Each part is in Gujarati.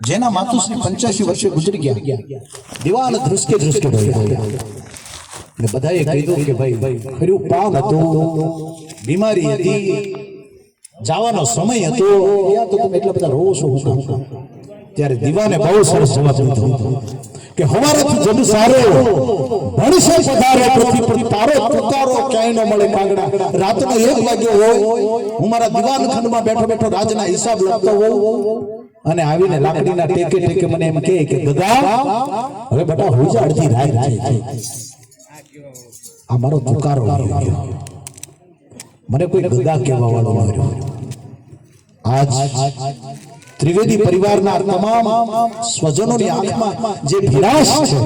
જેના માતુશ્રી 85 વર્ષે ગુજરી ગયા, દિવાલ ધ્રુસકે ધ્રુસકે રહી ગયા ને બધાએ કીધું કે ભાઈ ખરું પાન હતું, બીમારી હતી, જવાનો સમય હતો, યા તો તમે એટલા બધા રોવો છો હું કામ? ત્યારે દીવાને બહુ સરસ જવાબ દીધો કે હવારેથી જબ સારો ભણશે પધારે પૃથ્વી પર તારો તુકારો ક્યાંય ન મળે કાગડા. રાતનો 1 વાગ્યો હોય, હું મારા દિવાન ખંડમાં બેઠો બેઠો રાજના હિસાબ લખતો હોઉં અને આવીને લાકડીના ટેકે ટેકે મને એમ કહે કે ગગા હવે બટા હોઈ જા, અડધી રાત થઈ. આ મારો તુકારો આવી ગયો. મને કોઈ ગગા કહેવા વાળો આવ્યો. આજ ત્રિવેદી પરિવારના તમામ સ્વજનોની આંખમાં જે ભીનાશ છે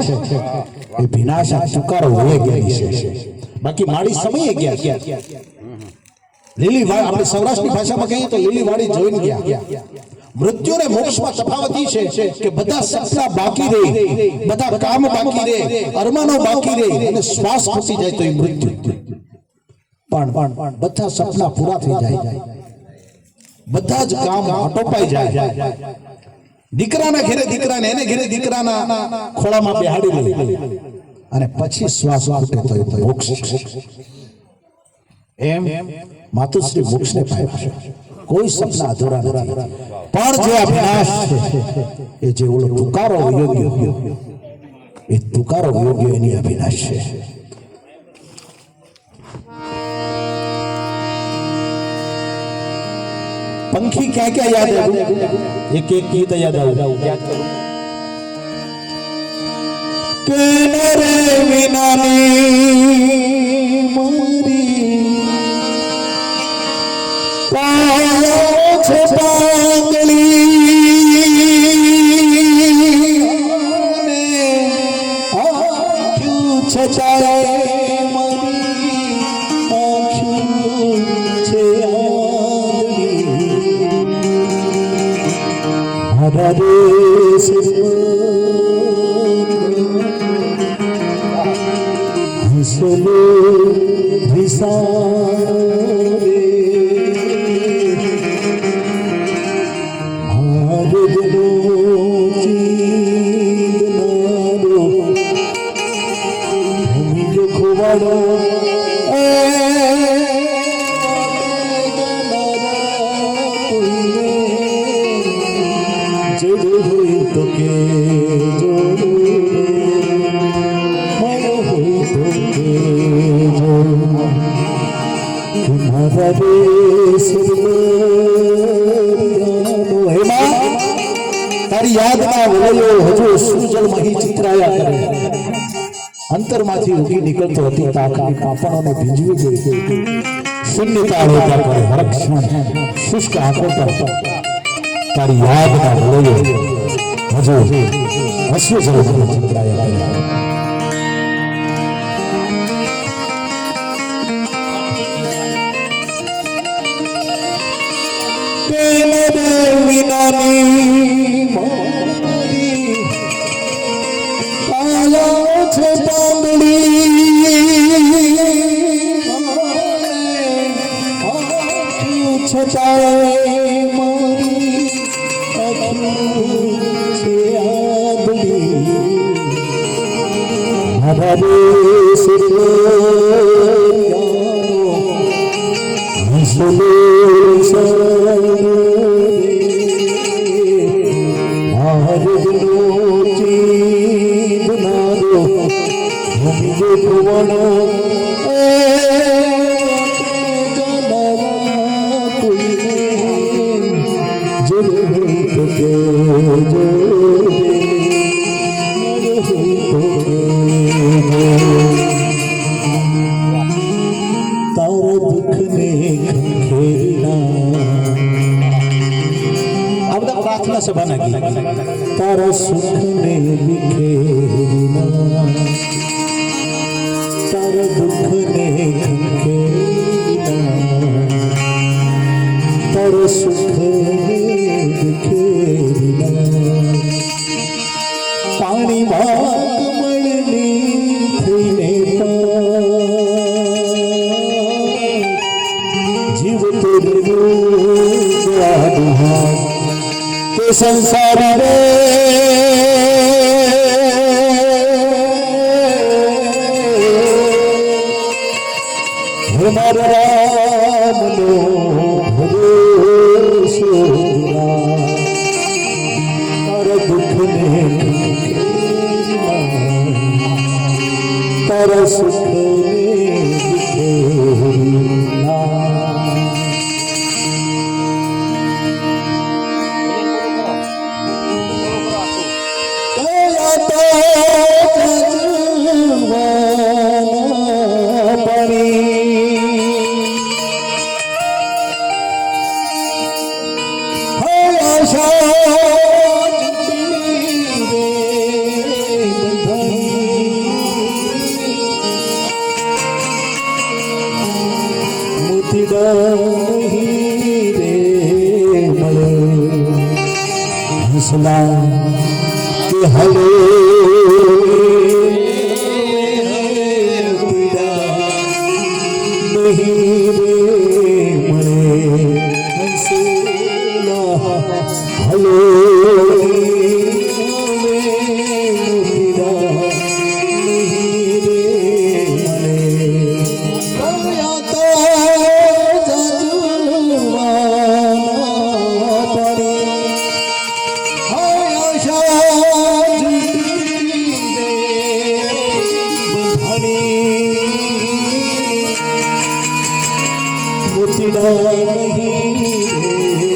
એ ભીનાશ આ તુકારો હોઈ ગઈ છે. બાકી માળી સમયે ગયા, લીલી વાડી, આપણે સૌરાષ્ટ્રની ભાષામાં કહીએ તો લીલી વાડી જોઈને ગયા. મૃત્યુને મોક્ષમાં તફાવત છે કે બધા સપના બાકી રહે, બધા કામ બાકી રહે, અરમાનો બાકી રહે અને શ્વાસ ફસી જાય તો એ મૃત્યુ. પણ બધા સપના પૂરા થઈ જાય, બધા જ કામ આટોપાઈ જાય. દીકરાના ઘરે દીકરાને, એને ઘરે દીકરાના ખોળામાં બેહાડી લે અને પછી શ્વાસ છૂટે તો મોક્ષ. એમ માતુશ્રી મોક્ષને પામ્યા. કોઈ સપના અધૂરા નથી. પણ જે અભ્યાસ એ જે ઓલો તુકારો યોગ્ય, એ તુકારો યોગ્ય એની અભિલાષ છે. पंखी क्या क्या याद है? एक एक गीत याद आओ, याद करो. के नरे विनानी मारी पायो छे पागली ने आँखों छचाए मारी आँखों छे हरे हंसले विसारे भारत नो चीनारो भूमि जो खोवाड़ो तो के जो मारो हो तो के जो तुम्हारा देश तारी याद ना वलयो हजू सूजल मही चित्राया करे. अंतरमाथी उगी निकलतो હતી તાકની પાપણોને ભીંજવી ગઈ. શૂન્યતા હોતા કરે હરક્ષણ શુષ્ક આંખો પર તારી યાદ ના વલયો હજુ અશ્વ જળ ચિત્રાયા કરે. વિનાની મારી કાયા છે પાંદડી છચાય મારી છે આદડી હરે હસલે तारा दुखने अब तक प्रार्थना सभा ना की. तारा सुखने बिखेरना, तारा दुखने खंखेरना, तारा सुखने बिखेरना. पानी कमळनी थईने जीव तो સંસાર રે મારા રામનો ભરોસો તારા દુઃખને તારા સુખને હસલા કે હલે નહીં રે મળે હસલા હલે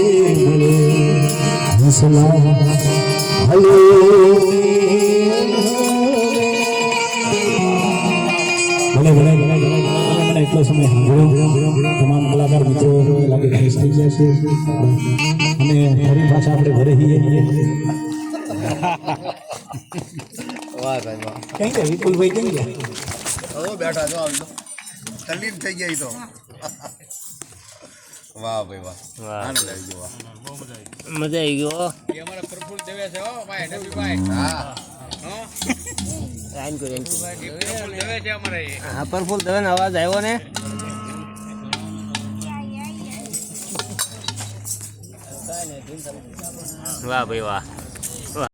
હસલા હલે ભલે મને એટલો સમય સાંભળ્યો તમામ કલાકાર મિત્રો લાગે ખુશ થઈ ગયા છે અને ફરી પાછા આપણે ઘરે જઈએ વાહ ભાઈ વાહ કઈ ગયા વિપુલભાઈ કઈ ગયા બેઠા જો આમ તલીન થઈ ગઈ તો વાહ ભાઈ વાહ આનંદ આવી ગયો મજા આવી ગયો એ અમારા પ્રફુલ દેવે છે હો ભાઈ નબીભાઈ હા રાઈન કો રેન્જ પ્રફુલ દેવે છે અમારે હા પરફુલ દવે અવાજ આવ્યો ને વાહ ભાઈ વાહ